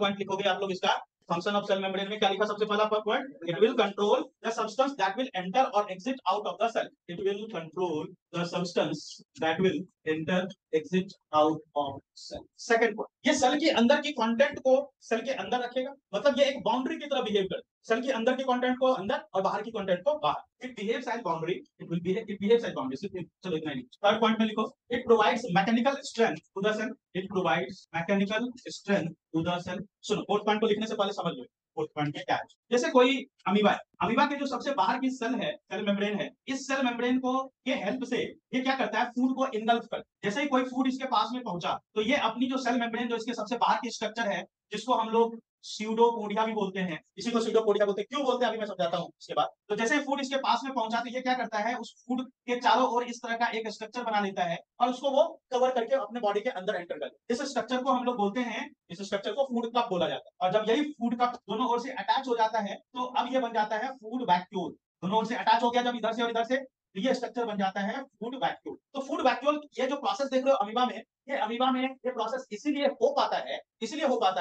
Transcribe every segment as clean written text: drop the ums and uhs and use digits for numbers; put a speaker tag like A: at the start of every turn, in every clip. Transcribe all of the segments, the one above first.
A: Point लिखोगे आप लोग इसका फंक्शन ऑफ सेल मेम्ब्रेन में क्या लिखा सबसे पहला point, it will control the substance that will enter और exit out of the cell, it will control the substance that will enter exit out of cell. Second point, ये cell के अंदर की कंटेंट को सेल के अंदर रखेगा, मतलब ये एक बाउंड्री की तरह बिहेव करता है, सेल के अंदर के कंटेंट को अंदर और बाहर की कंटेंट को बाहर। It behaves as boundary, it behaves as boundary. चलो इतना ही। थर्ड पॉइंट में लिखो, it provides mechanical strength to the cell, it provides mechanical strength to the cell. सुनो, फोर्थ पॉइंट को लिखने से पहले समझ लो फोर्थ पॉइंट में क्या है। जैसे कोई अमीबा है, अमीबा के जो सबसे बाहर की सेल है, सेल मेम्ब्रेन है, इस सेल मेम्ब्रेन को के हेल्प से ये क्या करता है, फूड को इनगल्फ करता है। जैसे ही कोई फूड इसके पास में पहुंचा तो ये अपनी जो सेल मेम्ब्रेन जो इसके सबसे बाहर की स्ट्रक्चर है, जिसको हम लोग स्यूडोपोडिया भी बोलते हैं, इसी को स्यूडोपोडिया बोलते हैं। क्यों बोलते हैं अभी मैं समझाता हूँ इसके बाद। तो जैसे फूड इसके पास में पहुंचा तो ये क्या करता है, उस फूड के चारों ओर इस तरह का एक स्ट्रक्चर बना लेता है और उसको वो कवर करके अपने बॉडी के अंदर एंटर कर देता है। इस स्ट्रक्चर को हम लोग बोलते हैं, इस स्ट्रक्चर को फूड कप बोला जाता है। और जब यही फूड कप दोनों ओर से अटैच हो जाता है तो अब ये बन जाता है फूड वैक्यूल। दोनों ओर से अटैच हो गया जब इधर से और इधर से, ये स्ट्रक्चर बन जाता है फूड वैक्यूल। तो फूड वैक्यूल ये जो प्रोसेस देख रहे हो अमीबा में, ये अमीबा में ये प्रोसेस इसीलिए हो पाता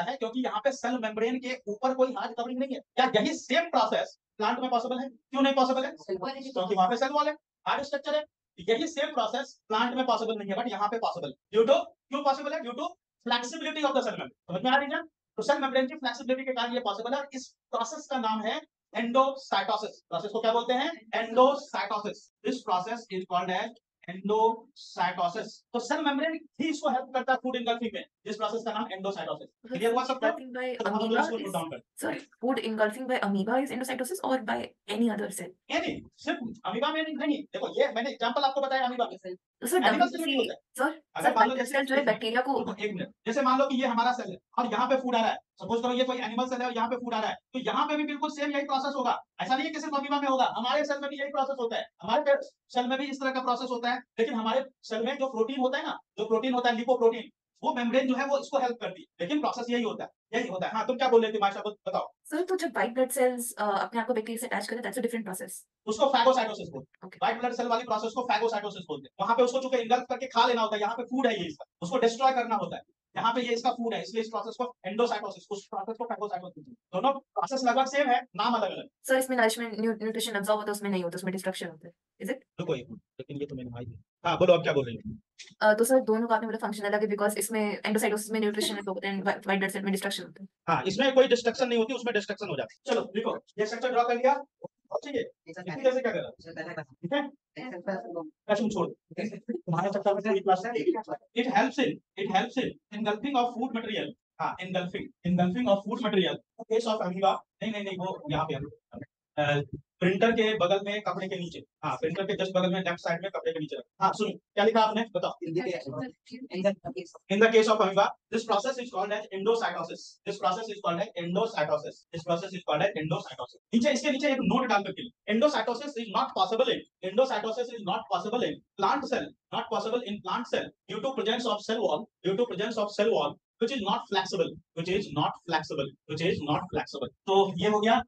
A: है क्योंकि यहाँ पे सेल मेम्ब्रेन के ऊपर कोई हार्ड कवरिंग नहीं है। क्या यही सेम प्रोसेस प्लांट में पॉसिबल है? क्यों नहीं पॉसिबल है? क्योंकि वहां पे सेल वॉल है, हार्ड स्ट्रक्चर है। यही सेम प्रोसेस प्लांट में पॉसिबल नहीं है, बट यहाँ पे पॉसिबल। ड्यू टू, क्यों पॉसिबल है? Due to flexibility of the cell membrane. समझ में आ रही है? तो सेल मेम्ब्रेन की फ्लेक्सिबिलिटी के कारण ये पॉसिबल है। इस प्रोसेस का नाम है एंडोसाइटोसिस। प्रोसेस को क्या बोलते हैं? Endocytosis. This process is called as endocytosis. तो सेल मेम्ब्रेन ही इसको हेल्प करता है फूड इंगल्फिंग में। इस प्रोसेस का नाम एंडोसाइटोसिस। क्लियर हुआ सबको? तो हम लोग इसको नोट डाउन करते हैं।
B: Sorry, food engulfing by amoeba is endocytosis or by any other cell?
A: नहीं, सिर्फ अमीबा में नहीं। देखो ये मैंने एग्जांपल आपको बताया अमीबा में।
B: तो सर
A: एनिमल सेल में
B: WBC
A: नहीं होता है।
B: सर
A: अगर
B: सर
A: मान लो
B: वाइट
A: जैसे
B: सेल जो है बैक्टीरिया को
A: रुको एक मिनट, जैसे मान लो कि ये हमारा सेल है और यहाँ पे फूड आ रहा है। सपोज करो ये कोई एनिमल सेल है और यहाँ पे फूड आ रहा है, तो यहाँ पे भी बिल्कुल सेम यही प्रोसेस होगा। ऐसा नहीं है कि सिर्फ अमीबा में होगा, हमारे सेल में भी यही प्रोसेस होता है। हमारे सेल में भी इस तरह का प्रोसेस होता है, लेकिन हमारे सेल में जो प्रोटीन होता है ना, जो प्रोटीन होता है लिपोप्रोटीन, वो मेम्ब्रेन जो है वो इसको हेल्प करती है। लेकिन प्रोसेस यही होता है। हाँ, तुम क्या बोल रहे थे माशा, बताओ।
B: सर तो जब व्हाइट ब्लड सेल्स अपने आप को बैक्टीरिया से अटैच करते हैं दैट्स अ डिफरेंट प्रोसेस।
A: उसको फैगोसाइटोसिस बोलते हैं।
B: Okay.
A: व्हाइट ब्लड सेल वाली प्रोसेस को फैगोसाइटोसिस बोलते हैं। वहां पे उसको चूंकि इंगल्फ करके खा लेना होता है, यहाँ पे फूड है ये इसका, उसको डिस्ट्रॉय करना होता है। यहाँ पे ये इसका फूड है, इसलिए इस प्रोसेस को एंडोसाइटोसिस, उस प्रोसेस को फैगोसाइटोसिस। दोनों प्रोसेस लगभग सेम है, नाम अलग-अलग।
B: सर इसमें नरिशमेंट न्यूट्रिशन अब्सॉर्ब होता है, उसमें नहीं होता, उसमें डिस्ट्रक्शन होता है। Is it?
A: रुको एक मिनट, लेकिन ये तो मैंने भाई। हाँ, बोलो आप क्या बोल रही हो?
B: तो सर दोनों का आपने बोला फंक्शन अलग है बिकॉज़ इसमें एंडोसाइटोसिस में न्यूट्रिशन है तो एंड व्हाइट ब्लड सेल में डिस्ट्रक्शन होता है।
A: हाँ, इसमें कोई डिस्ट्रक्शन नहीं होती, उसमें डिस्ट्रक्शन हो जाती है। चलो लिखो, ये स्ट्रक्चर ड्रा कर लिया। और चाहिए इसकी जैसे क्या करना, ठीक है? तुम छोड़ तुम्हारा चैप्टर में से क्लास है। It helps in engulfing of food material। हाँ, engulfing of food material case of amoeba. नहीं वो यहाँ पे प्रिंटर के बगल में कपड़े के नीचे। हाँ, प्रिंटर के जस्ट बगल में लेफ्ट साइड में कपड़े के नीचे। हाँ सुनो, क्या लिखा आपने बताओ। In the case of amoeba, this process is called as endocytosis. This process is called as endocytosis. This process is called as endocytosis. नीचे इसके नीचे एक नोट डाल करके endocytosis is not possible in plant cell, not possible in plant cell due to presence of cell wall which is not flexible. तो ये हो गया,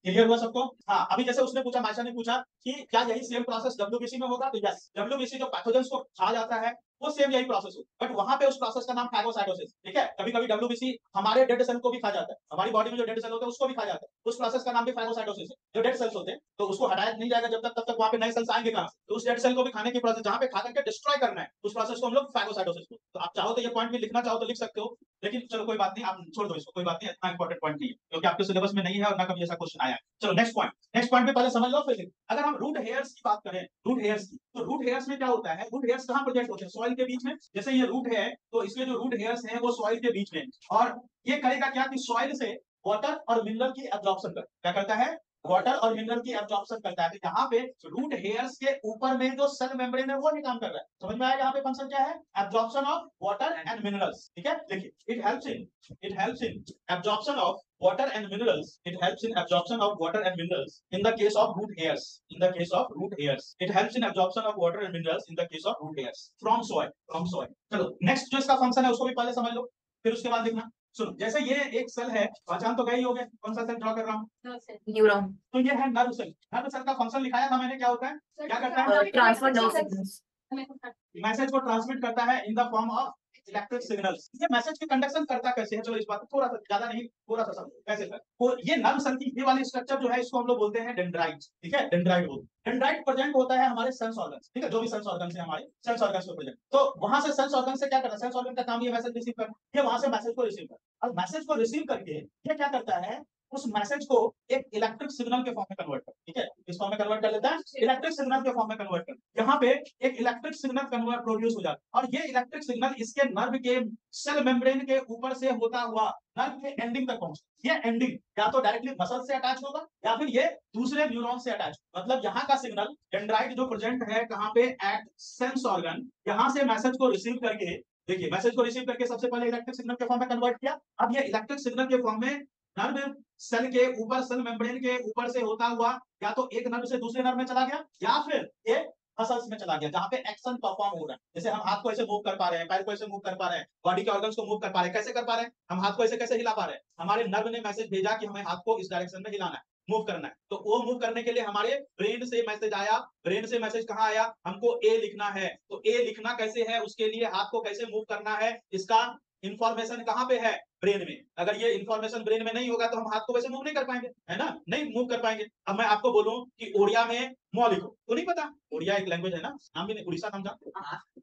A: क्लियर हुआ सबको? हाँ, अभी जैसे उसने पूछा, माशा ने पूछा कि क्या यही सेम प्रोसेस डब्ल्यूबीसी में होगा, तो यस, डब्ल्यूबीसी जो पैथोजेंस को खा जाता है वो सेम यही प्रोसेस हो, बट वहां पे उस प्रोसेस का नाम फैगोसाइटोसिस। ठीक है? कभी-कभी डब्ल्यूबीसी हमारे डेड सेल को भी खा जाता है, हमारी बॉडी में जो डेड सेल होते हैं उसको भी खा जाता है, उस प्रोसेस का नाम भी फैगोसाइटोसिस है। जो डेड सेल्स होते हैं तो उसको हटाया नहीं जाएगा जब तक, तब तक वहां पे नए सेल्स आएंगे कहां से? तो उस डेड सेल को भी खाने की प्रोसेस, जहां पे खा करके डिस्ट्रॉय करना है, उस प्रोसेस को हम लोग फैगोसाइटोसिस बोलते हैं। तो आप चाहो तो ये पॉइंट भी लिखना चाहो तो लिख सकते हो, लेकिन चलो कोई बात नहीं, आप छोड़ दो इसको, कोई बात नहीं, इतना इंपॉर्टेंट पॉइंट नहीं है क्योंकि आपके सिलेबस में नहीं है और ना कभी ऐसा क्वेश्चन आया है। चलो नेक्स्ट पॉइंट पे पहले समझ लो फिर अगर हम रूट हेयर्स की बात करें, रूट हेयर्स की, तो रूट हेयर्स में क्या होता है, रूट हेयर्स कहां प्रेजेंट होते हैं? सॉइल के बीच में। जैसे ये रूट है तो इसके जो रूट हेयर्स हैं वो सॉइल के बीच में, और ये करेगा क्या कि सॉइल से वाटर और मिनरल की एब्जॉर्प्शन करता है। क्या करता है? वाटर और मिनरल की एब्जॉर्प्शन करता है। तो यहाँ पे रूट हेयर्स के ऊपर में जो सेल मेम्ब्रेन है वो नहीं काम कर रहा है। समझ में आया यहाँ पे फंक्शन क्या है? Absorption of water and minerals. ठीक है, देखिए it helps in absorption of water and minerals. It helps in absorption of water and minerals in the case of root hairs. It helps in absorption of water and minerals in the case of root hairs from soil. चलो next जो इसका function है उसको भी पहले समझ लो, फिर उसके बाद देखना। सुनो, जैसे ये एक सेल है, पहचान तो गई होगे कौन सा सेल ड्रॉ कर रहा हूँ?
B: न्यूरॉन।
A: तो ये है नर्व सेल का फंक्शन लिखाया था मैंने, क्या होता है, क्या करता है?
B: Transfer nerve signals.
A: मैसेज को ट्रांसमिट करता है in the form of electric signals. ये मैसेज की कंडक्शन करता कैसे है, चलो इस बात थोड़ा सा ज्यादा नहीं थोड़ा सा समझो कैसे सर। तो ये नर्व सेल की ये वाली स्ट्रक्चर जो है इसको हम लोग बोलते हैं डेंड्राइट, ठीक है, डेंड्राइट बोलते हैं। डेंड्राइट प्रेजेंट होता है हमारे सेंस ऑर्गन्स, ठीक है, जो भी सेंस ऑर्गन्स है हमारे सेंस ऑर्गन्स में प्रेजेंट। तो वहां से सेंस ऑर्गन से क्या करता है, सेंस ऑर्गन का काम ये मैसेज रिसीव करना, ये वहां से मैसेज को रिसीव करना। अब मैसेज को रिसीव करके ये क्या करता है, उस मैसेज को एक इलेक्ट्रिक सिग्नल के फॉर्म में कन्वर्ट कर, ठीक है, इस फॉर्म में कन्वर्ट कर लेता है, इलेक्ट्रिक सिग्नल के फॉर्म में कन्वर्ट कर। यहाँ पे एक इलेक्ट्रिक सिग्नल कन्वर्ट प्रोड्यूस हो जाता है और ये इलेक्ट्रिक सिग्नल इसके नर्व के सेल मेम्ब्रेन के ऊपर से होता हुआ नर्व के एंडिंग तक पहुंचता है। ये एंडिंग या तो डायरेक्टली मसल से अटैच होगा या फिर ये दूसरे न्यूरॉन से अटैच, मतलब यहाँ का सिग्नल डेंड्राइट जो प्रेजेंट है कहाँ पे, एट सेंस ऑर्गन, यहाँ से मैसेज को रिसीव करके, देखिए मैसेज को रिसीव करके सबसे पहले इलेक्ट्रिक सिग्नल के फॉर्म में कन्वर्ट किया। अब ये इलेक्ट्रिक सिग्नल के फॉर्म में नर्व सेल के ऊपर, सेल मेम्ब्रेन के ऊपर से होता हुआ या तो एक नर्व से दूसरे नर्व में चला गया या फिर ये मसल्स में चला गया जहां पे एक्शन परफॉर्म हो रहा है। जैसे हम हाथ को ऐसे मूव कर पा रहे हैं, पैर को ऐसे मूव कर पा रहे हैं, बॉडी के ऑर्गन्स को मूव कर पा रहे हैं, कैसे कर पा रहे हैं, हम हाथ को ऐसे कैसे हिला पा रहे हैं, हमारे नर्व ने मैसेज भेजा कि हमें हाथ को इस डायरेक्शन में हिलाना है, मूव करना है। तो वो मूव करने के लिए हमारे ब्रेन से मैसेज आया, ब्रेन से मैसेज कहाँ आया, हमको ए लिखना है, तो ए लिखना कैसे है, उसके लिए हाथ को कैसे मूव करना है, इसका इंफॉर्मेशन कहाँ पे है, ब्रेन में। अगर ये इंफॉर्मेशन ब्रेन में नहीं होगा तो हम हाथ को वैसे मूव नहीं कर पाएंगे, है ना, नहीं मूव कर पाएंगे। अब मैं आपको बोलूं कि ओडिया में म लिखो तो नहीं पता, ओडिया एक लैंग्वेज है ना, नाम भी नहीं, उड़ीसा नाम जानते हो,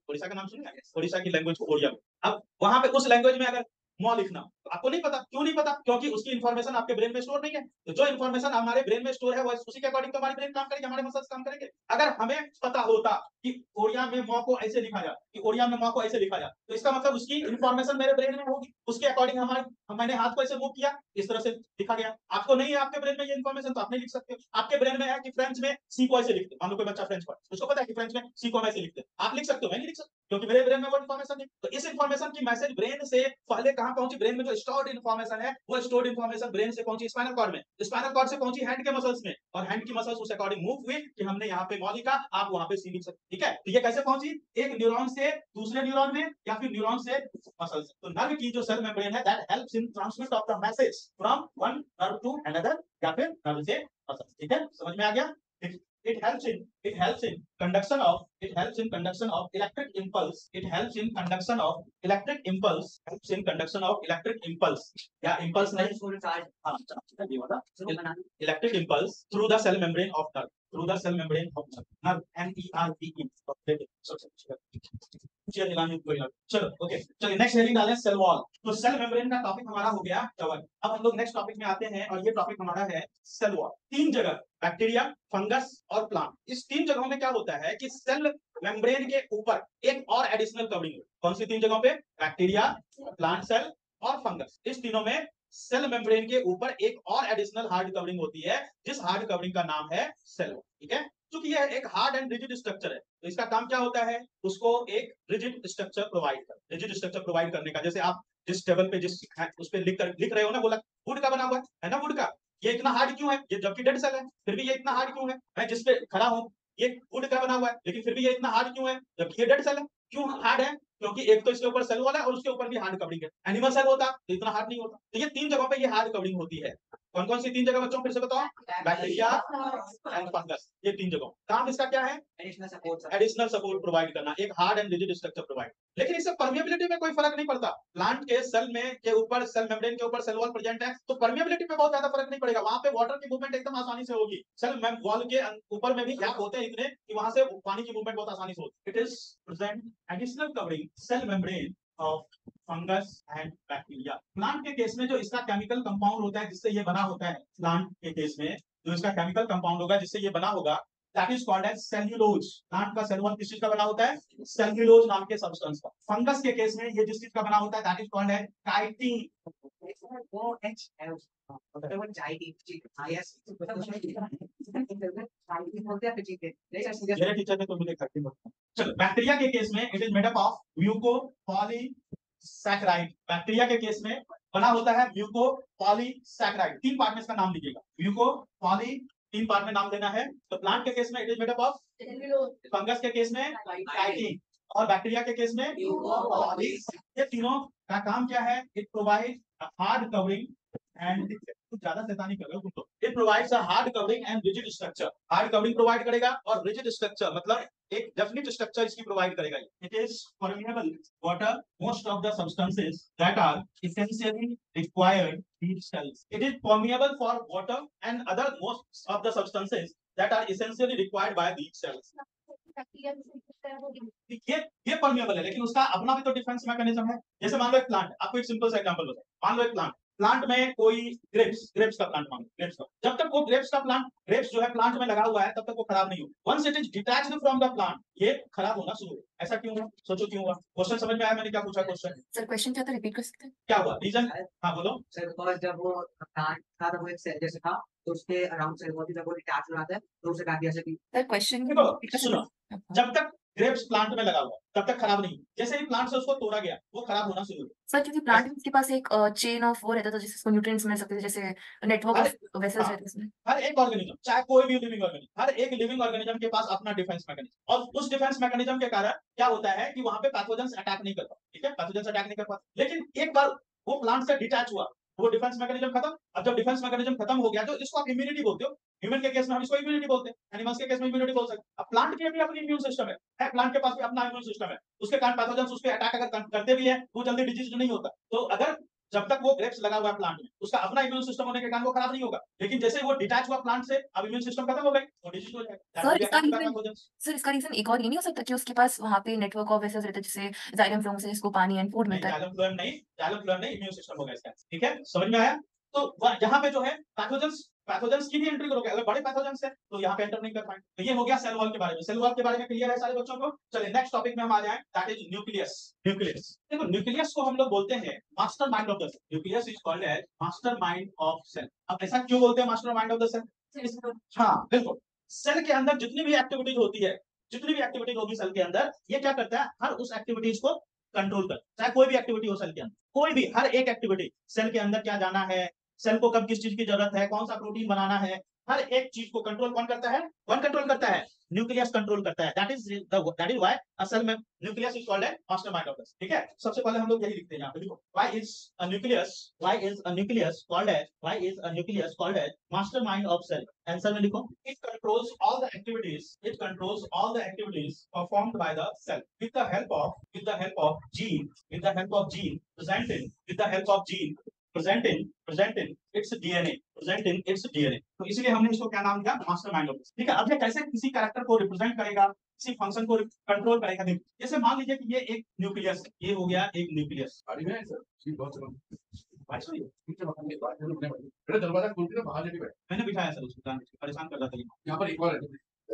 A: उड़ीसा का नाम सुनिए, उड़ीसा की लैंग्वेज को ओडिया। अब वहां पे उस लैंग्वेज में अगर म लिखना तो आपको नहीं पता, क्यों नहीं पता, क्योंकि उसकी इंफॉर्मेशन आपके ब्रेन में स्टोर नहीं है। तो जो इंफॉर्मेशन हमारे ब्रेन में स्टोर है वो उसी के अकॉर्डिंग तो हमारी ब्रेन काम करेगी, हमारे मसल्स काम करेंगे। अगर हमें पता होता कि ओडिया में म को ऐसे लिखा जाए, कि ओडिया में म को ऐसे लिखा जाए, तो इसका मतलब उसकी इंफॉर्मेशन मेरे ब्रेन में होगी, उसके अकॉर्डिंग मैंने हाथ को ऐसे मूव किया, इस तरह से लिखा गया। आपको नहीं है आपके ब्रेन में ये इंफॉर्मेशन तो आप नहीं लिख सकते हो। आपके ब्रेन में है कि फ्रेंच में सी को ऐसे लिखते, मान लो कोई बच्चा फ्रेंच पढ़, उसको पता है कि फ्रेंच में सी को ऐसे लिखते, आप लिख सकते हो, मैं नहीं लिख सकता क्योंकि मेरे ब्रेन में वो इंफॉर्मेशन नहीं। तो इस इंफॉर्मेशन की मैसेज ब्रेन से पहले कहां पहुंची, ब्रेन में जो स्टोर्ड इंफॉर्मेशन है वो स्टोर्ड इंफॉर्मेशन ब्रेन से पहुंची स्पाइनल कॉर्ड में, स्पाइनल कॉर्ड से पहुंची हैंड के मसल्स में, और हैंड की मसल्स उस अकॉर्डिंग मूव हुई कि हमने यहाँ पे मॉलिका, आप वहां पे सी लिख सकते, ठीक है। तो ये कैसे पहुंची, एक न्यूरॉन से दूसरे न्यूरॉन में या फिर न्यूरॉन से मसल से। तो नर्व की जो सेल मेम्ब्रेन है that helps in transmit of the message from one nerve to another या फिर नर्व से मसल, ठीक है, समझ में आ गया। It helps in conduction of electric impulse. It helps in conduction of electric impulse. Helps in conduction of electric impulse. या impulse नहीं, हाँ ये वाला electric impulse through the cell membrane of nerve. Through the cell membrane of nerve. NERVE. चलो okay, चलिए next heading डालें cell wall. तो cell membrane का टॉपिक हमारा हो गया कवर। अब हम लोग नेक्स्ट टॉपिक में आते हैं और ये टॉपिक हमारा है सेल वॉल। तीन जगह, बैक्टीरिया, फंगस और प्लांट, इस तीन जगहों में क्या होता है कि सेल मेम्ब्रेन के ऊपर एक और एडिशनल कवरिंग। कौन सी तीन जगहों पे, बैक्टीरिया, प्लांट सेल और फंगस, इस तीनों में सेल मेम्ब्रेन के ऊपर एक और एडिशनल हार्ड कवरिंग होती है, जिस हार्ड कवरिंग का नाम है सेल वॉल, ठीक है। क्योंकि यह एक हार्ड एंड रिजिड स्ट्रक्चर है तो इसका काम क्या होता है, उसको एक रिजिड स्ट्रक्चर प्रोवाइड करने का। जैसे आप जिस टेबल पे जिस उस पे लिख रहे हो ना, बोला वुड का बना हुआ है ना, वुड का, ये इतना हार्ड क्यों है, ये जबकि डेड सेल है फिर भी ये इतना हार्ड क्यों है। मैं जिस पे खड़ा हूँ ये वुड का बना हुआ है लेकिन फिर भी ये इतना हार्ड क्यों है, जबकि ये डेड सेल है। क्यों हार्ड है, क्योंकि एक तो इसके ऊपर सेल वॉल है और उसके ऊपर भी हार्ड कवरिंग है। एनिमल सेल होता तो इतना हार्ड नहीं होता। तो ये तीन जगहों पे ये हार्ड कवरिंग होती है। कौन कौन सी तीन जगह बच्चों, फिर से बताओ, बैक्टीरिया एंड फंगस, ये तीन जगह। काम इसका क्या है, एडिशनल सपोर्ट प्रोवाइड करना, एक hard and rigid structure provide. लेकिन इससे परमिएबिलिटी में कोई फर्क नहीं पड़ता। प्लांट के सेल में के ऊपर, सेल मेम्ब्रेन के ऊपर सेल वॉल प्रेजेंट है तो परमिएबिलिटी में बहुत ज्यादा फर्क नहीं पड़ेगा, वहां पे वाटर की मूवमेंट एकदम आसानी से होगी। सेल वॉल के ऊपर में भी गैप होते हैं इतने कि वहां से पानी की मूवमेंट बहुत आसानी से होती है। It is present additional covering cell membrane of fungus and bacteria. Plant के केस में जो इसका केमिकल कंपाउंड होता है जिससे ये बना होता है, प्लांट के केस में जो इसका केमिकल कंपाउंड होगा जिससे ये बना होगा, that is called as cellulose. Plant का सेल वॉल किस चीज का बना होता है, सेल्यूलोज नाम के सब्सटेंस का। फंगस के केस में ये जिस चीज का बना होता है that is called as chitin. मेरे टीचर ने तो मुझे काइटिन बताया। चलो बैक्टीरिया के केस में it is made up of mucopolysaccharide. Bacteria के केस में बना होता है म्यूकोपॉलीसैकेराइड। तीन पार्ट में इसका नाम लिखिएगा, म्यूकोपॉली, तीन पार्ट में नाम देना है। तो प्लांट के केस में it is made up of, fungus के केस में काइटिन और बैक्टीरिया के केस में म्यूकोपॉलीस। ये तीनों का काम क्या है, it provide hard covering and, कुछ ज्यादा शैतानी कर रहे हो तुम तो। It provides a hard covering and rigid structure. Hard covering provide करेगा और रिजिड स्ट्रक्चर मतलब एक डेफिनेट स्ट्रक्चर इसकी प्रोवाइड करेगा। It is permeable water most of the substances that are essentially required in cells. It is permeable for water and other most of the substances that are essentially required by these cells. ये permeable है, लेकिन उसका अपना भी तो defence mechanism है। जैसे मान लो एक प्लांट, आपको एक सिंपल सा एग्जांपल बताओ। मान लो एक प्लांट में कोई ग्रेप्स का प्लांट, मान लो ग्रेप्स का, जब तक वो ग्रेप्स जो है प्लांट में लगा हुआ है तब तक वो खराब नहीं होगा। Once it is detached from the plant, ये खराब होना शुरू हुआ। ऐसा क्यों हुआ? सोचो क्यों हुआ? क्वेश्चन समझ में आया मैंने क्या पूछा? क्वेश्चन
B: सर क्वेश्चन क्या था, रिपीट कर सकते हैं?
A: क्या हुआ? रीजन? हाँ बोलो।
C: सर बिकॉज़ जब वो प्लांट था तो वो एक सेल जैसा था, तो उसके अराउंड सेल बॉडी जब वो डिटैच हो जाता है तो उसे काट दिया जाता है।
B: सर क्वेश्चन
A: देखो
B: रिपीट कर
A: सुनो,
B: सकते हैं?
A: जब तक ग्रेप्स प्लांट में लगा हुआ तब तक खराब नहीं। जैसे ही प्लांट से उसको तोड़ा गया वो खराब होना शुरू हुआ।
B: सर क्योंकि प्लांट में उसके पास एक चेन ऑफ वो रहता था जिससे उसको न्यूट्रिएंट्स मिल सकते थे, जैसे नेटवर्क ऑफ वेसल्स रहते हैं उसमें।
A: हर एक ऑर्गेनिज्म, चाहे कोई भी लिविंग ऑर्गेनिज्म, हर एक लिविंग ऑर्गेनिज्म के पास अपना डिफेंस मैकेनिज्म, और उस डिफेंस मैकेनिज्म के कारण क्या होता है कि वहां पे पैथोजेंस अटैक नहीं कर पाते। ठीक है, पैथोजेंस अटैक नहीं कर पाते। लेकिन एक बार वो प्लांट से डिटैच हुआ, वो डिफेंस मैकेनिज्म खत्म। अब जब डिफेंस मैकेनिज्म खत्म हो गया तो इसको आप इम्यूनिटी बोलते हो। ह्यूमन के केस में हम इसको इम्यूनिटी बोलते हैं, एनिमल्स के केस में इम्यूनिटी बोल सकते हैं। अब प्लांट के भी अपनी इम्यून सिस्टम है, प्लांट के पास भी अपना इम्यून सिस्टम है। उसके कारण पैथोजेंस उस पे अटैक अगर करते भी है वो जल्दी डिजीज नहीं होता। तो अगर जब तक वो ग्रेप्स लगा हुआ है प्लांट में, उसका अपना इम्यून सिस्टम होने के कारण वो खराब नहीं होगा। लेकिन जैसे ही वो डिटैच हुआ प्लांट से, अब इम्यून सिस्टम खत्म हो गई, वो डिजीज हो जाएगा।
B: Sir
A: That will be attacked by
B: इसका रीजन
A: pathogens.
B: सर इसका रीजन एक और ये नहीं हो सकता कि उसके पास वहाँ पे नेटवर्क ऑफ वेसल्स रहते हैं, जैसे जाइलम फ्लोएम से जिसको पानी एंड फूड
A: नहीं,
B: मिलता है।
A: जाइलम फ्लोएम नहीं, इम्यून सिस्टम होगा इसका। ठीक है, समझ में आया? तो यहाँ पे जो है पैथोजेंस की भी एंट्री करोगे। अगर बड़े पैथोजेंस है तो यहाँ पे एंटर नहीं कर पाएंगे। तो ये हो गया सेल वॉल के बारे में। सेल वॉल के बारे में क्लियर है सारे बच्चों को? चलिए नेक्स्ट टॉपिक में हम आ जाएं, दैट इज न्यूक्लियस। देखो न्यूक्लियस को हम लोग बोलते हैं master mind of the cell. Nucleus is called as master mind of cell. अब ऐसा क्यों बोलते हैं master mind of the cell? हाँ बिल्कुल, सेल के अंदर जितनी भी एक्टिविटीज होती है, जितनी भी एक्टिविटीज होगी सेल के अंदर, ये क्या करता है? हर उस एक्टिविटीज को कंट्रोल कर, चाहे कोई भी एक्टिविटी हो सेल के अंदर, कोई भी हर एक एक्टिविटी, सेल के अंदर क्या जाना है, सेल को कब किस चीज की जरूरत है, कौन सा प्रोटीन बनाना है, हर एक चीज को कंट्रोल कौन करता है? कौन कंट्रोल करता है? न्यूक्लियस कंट्रोल करता है। दैट इज व्हाई असल में nucleus is called a mastermind of the cell. ठीक है, सबसे पहले हम लोग यही लिखते हैं यहाँ पे, देखो why is a nucleus called as mastermind of cell. Answer में लिखो, it controls all the activities performed by the cell with the help of gene present in its DNA। तो इसलिए हमने इसको क्या नाम दिया? Master mind of. ठीक है, अब ये कैसे किसी कैरेक्टर को रिप्रेजेंट करेगा, किसी फंक्शन को कंट्रोल करेगा? देखिए, जैसे मान लीजिए कि ये एक न्यूक्लियस है, ये हो गया एक न्यूक्लियस।
D: दरवाजा खोल के बाहर लेके बैठ।
A: मैंने बिठाया सर उसको, परेशान कर रहा था।
D: यहाँ पर एक और है,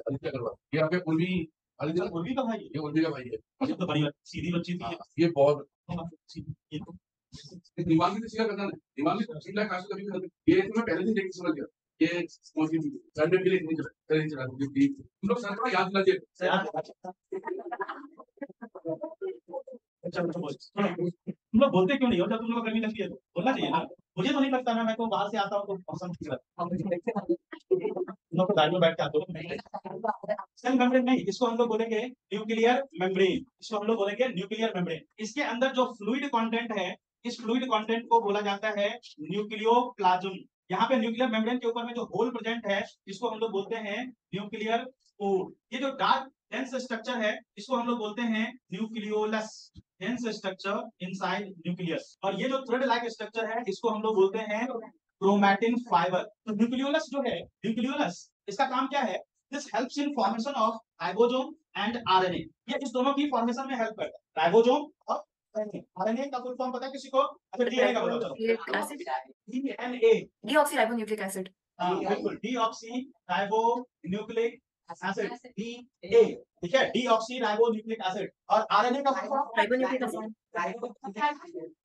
D: आदित्य अग्रवाल, ये आपके पूर्वी आदित्य,
A: उर्वी का भाई,
D: ये उर्वी का भाई है।
A: ये तो बड़ी सीधी बच्ची थी।
D: ये बहुत
A: ये तो
D: दिमाग में सीखा करना है, दिमाग में सीखना खास कभी नहीं। ये तो मैं पहले दिन देख के समझ गया। ये संडे के लिए नहीं चला तुम लोग सर को याद दिला दिए।
A: तुम लोग बोलते क्यों नहीं हो? जब तुम लोग गर्मी लगती है तो बोलना चाहिए ना। मुझे तो नहीं लगता ना, मैं तो बाहर से आता हूँ तो मौसम ठीक रहता है। तुम लोग गाड़ी में बैठ के आते हो। सेल मेम्ब्रेन नहीं, इसको हम लोग बोलेंगे न्यूक्लियर मेम्ब्रेन। इसको हम लोग बोलेंगे न्यूक्लियर मेम्ब्रेन। इसके अंदर जो फ्लूइड कंटेंट है, इस फ्लूइड कंटेंट को बोला जाता है न्यूक्लियोप्लाज्म। यहाँ पे न्यूक्लियर मेम्ब्रेन के ऊपर में जो होल प्रेजेंट है, इसको हम लोग बोलते हैं न्यूक्लियर कोर। ये जो डार्क डेंस स्ट्रक्चर है, इसको हम लोग बोलते हैं nucleolus. Dense structure inside nucleus. और ये जो थ्रेड लाइक स्ट्रक्चर है, इसको हम लोग बोलते हैं क्रोमैटिन फाइबर। तो न्यूक्लियोलस जो है, न्यूक्लियोलस, इसका काम क्या है? This helps in formation of ribosome and RNA. ये इस दोनों की फॉर्मेशन में हेल्प करता है, राइबोसोम और आरएनए का फुल फॉर्म पता है किसी को? अच्छा डीएनए का बताओ। DNA,
B: deoxyribonucleic acid.
A: बिल्कुल, डीऑक्सीराइबोन्यूक्लिक एसिड, डीए। ठीक है, डीऑक्सीराइबोन्यूक्लिक एसिड। और आरएनए का full form
B: ribonucleic acid.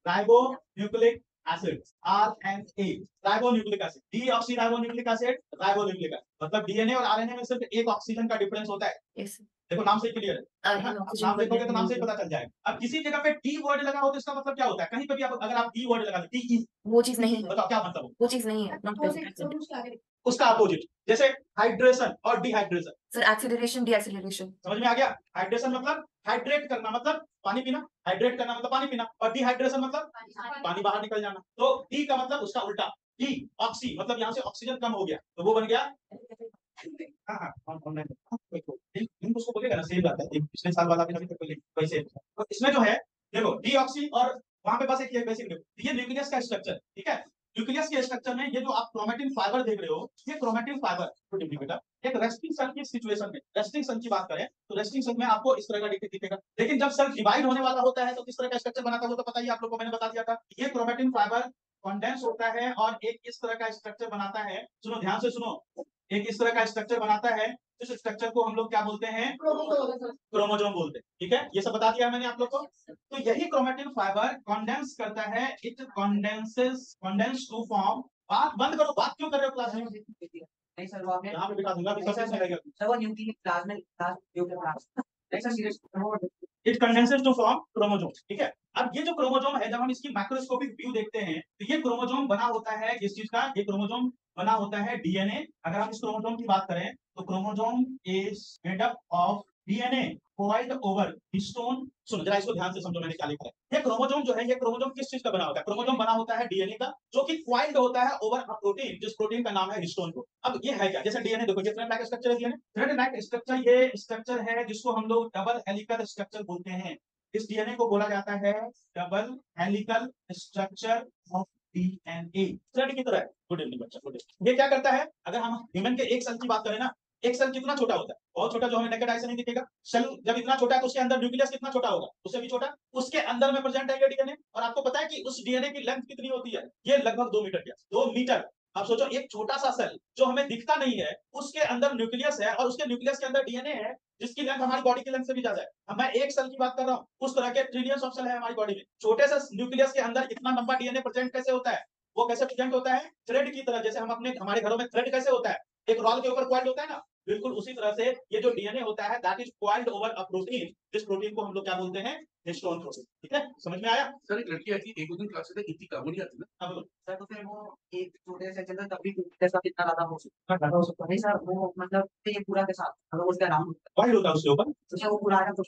A: Ribonucleic acid, RNA, ribonucleic acid, deoxyribonucleic acid, ribonucleic acid. मतलब डीएनए और आरएनए में सिर्फ एक ऑक्सीजन का डिफरेंस होता है।
B: यस।
A: देखो नाम से क्लियर है ना? नाम देखोगे तो नाम से ही पता चल जाएगा। अब किसी जगह पे टी वर्ड लगा हो तो इसका मतलब क्या होता है? कहीं पे भी आप अगर आप टी वर्ड लगा दो, टी,
B: वो चीज नहीं है,
A: बताओ क्या मतलब हो?
B: वो चीज नहीं है, नॉट प्रेजेंट।
A: उसका अपोजिट, जैसे हाइड्रेशन और डिहाइड्रेशन।
B: Sir acceleration, deceleration.
A: समझ में आ गया? हाइड्रेशन मतलब हाइड्रेट करना, मतलब पानी पीना। हाइड्रेट करना मतलब पानी पीना। और डिहाइड्रेशन मतलब पानी बाहर निकल जाना। तो डी का मतलब उसका उल्टा, डी ऑक्सी मतलब यहाँ से ऑक्सीजन कम हो गया तो वो बन गया हाँ हाँ ऑनलाइन लिंक उसको बोलेगा ना सेम रहता है पिछले साल वाला भी अभी तक लिंक वैसे तो इसमें जो है देखो डीऑक्सी और वहां पे बस एक बेसिक ये न्यूक्लियस का स्ट्रक्चर ठीक है न्यूक्लियस के स्ट्रक्चर में ये जो आप क्रोमेटिन फाइबर देख रहे हो ये क्रोमेटिन फाइबर बेटा एक रेस्टिंग सेल की सिचुएशन में रेस्टिंग सेल की बात करें तो रेस्टिंग सेल में आपको इस तरह का दिखेगा लेकिन जब सेल डिवाइड होने वाला होता है तो किस तरह का स्ट्रक्चर बनाता है वो तो पता ही आप लोगों को मैंने बता दिया था ये क्रोमेटिन फाइबर कंडेंस होता है और एक इस तरह का स्ट्रक्चर बनाता है सुनो ध्यान से सुनो एक इस तरह का स्ट्रक्चर बनाता है इस स्ट्रक्चर को हम लोग क्या बोलते हैं क्रोमोसोम बोलते हैं ठीक है ये सब बता दिया मैंने आप लोग को तो यही क्रोमेटिन फाइबर कंडेंस करता है इट कंडेंस टू फॉर्म बात बंद करो बात क्यों कर रहे हो क्लास में
C: नहीं सर वो आपने
A: यहाँ पे बिठा दूंगा अभी सब रहेगा
C: सर वो न्यूक्लियस प्लाज्मा नहीं sir serious
A: it condenses to form chromosome ठीक है अब ये जो क्रोमोसोम है जब हम इसकी मैक्रोस्कोपिक व्यू देखते हैं तो ये क्रोमोसोम बना होता है किस चीज का ये क्रोमोसोम बना होता है डीएनए अगर हम इस क्रोमोसोम की बात करें तो chromosome is made up of DNA coiled over histone सुनो जरा इसको ध्यान से समझो मैंने क्या लिखा है ये क्रोमोसोम जो है ये क्रोमोसोम किस चीज का बना होता है क्रोमोसोम बना होता है डीएनए का जो कि क्वाइल्ड होता है ओवर अ प्रोटीन जिस प्रोटीन का नाम है हिस्टोन को अब ये है क्या जैसे डीएनए देखो ये थ्रेड लाइक स्ट्रक्चर है डीएनए थ्रेड लाइक स्ट्रक्चर ये स्ट्रक्चर है जिसको हम लोग डबल हेलिकल स्ट्रक्चर बोलते हैं इस डीएनए को बोला जाता है double helical structure of DNA thread की तरह गुड इवनिंग बच्चा गुड ये क्या करता है अगर हम ह्यूमन के एक सेल की बात करें ना एक सेल कितना छोटा होता है बहुत छोटा जो हमें नेकेड आई से नहीं दिखेगा सेल जब इतना छोटा है तो उसके अंदर न्यूक्लियस कितना छोटा होगा उससे भी छोटा उसके अंदर में प्रेजेंट है ये डीएनए और आपको पता है कि उस डीएनए की लेंथ कितनी होती है ये लगभग 2 मीटर 2 मीटर आप सोचो एक छोटा सा सेल जो हमें दिखता नहीं है उसके अंदर न्यूक्लियस है और उसके न्यूक्लियस के अंदर डीएनए है जिसकी लेंथ हमारी बॉडी की लेंथ से भी ज्यादा है अब मैं एक सेल की बात कर रहा हूँ उस तरह के ट्रिलियंस ऑफ सेल है हमारी बॉडी में छोटे से न्यूक्लियस के अंदर इतना लंबा डीएनए प्रेजेंट कैसे होता है वो कैसे प्रेजेंट होता है थ्रेड की तरह जैसे हम अपने हमारे घरों में थ्रेड कैसे होता है एक रॉल के ऊपर क्वाइल्ड होता है ना बिल्कुल उसी तरह से ये जो डीएनए होता है that is coiled over a protein जिस प्रोटीन को हम लोग क्या बोलते हैं हिस्टोन प्रोटीन ठीक है समझ में आया
D: सर एक लड़की आई थी एक दो दिन क्लास से इतनी काम नहीं आती ना
A: अब
C: सर तो फिर वो एक छोटे से चंद्र तब भी जैसा कितना ज्यादा हो सकता
A: घाटा हो सकता
C: नहीं सर वो मतलब ये पूरा के साथ अगर उसका नाम
A: है क्वाइल्ड होता है उसके ऊपर
C: तो वो पूरा आया तो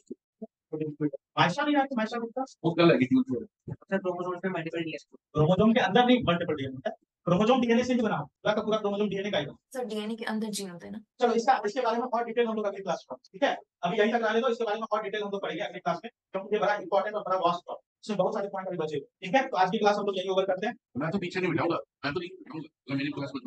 A: माइसा नहीं आता माइसा होता
D: वो क्या लगी थी
C: सर क्रोमोसोम पे मल्टीपल डीएनए
A: क्रोमोसोम के अंदर नहीं मल्टीपल डीएनए होता है क्रोमोसोम डीएनए से ही बना पूरा का पूरा क्रोमोसोम डीएनए का ही
B: सर डीएनए के अंदर जीन होते हैं ना
A: चलो इसके बारे में और डिटेल हम लोग अगली क्लास में ठीक है अभी यहीं तक रहने दो इसके बारे में और डिटेल हम लोग पढ़ेंगे अगली क्लास में क्योंकि ये बड़ा इंपॉर्टेंट और बड़ा वास्ट टॉपिक इसमें बहुत सारे पॉइंट अभी बचे ठीक है तो आज की क्लास हम लोग यही ओवर करते हैं
D: मैं तो पीछे नहीं बिठाऊंगा मैं तो नहीं बिठाऊंगा मेरी क्लास में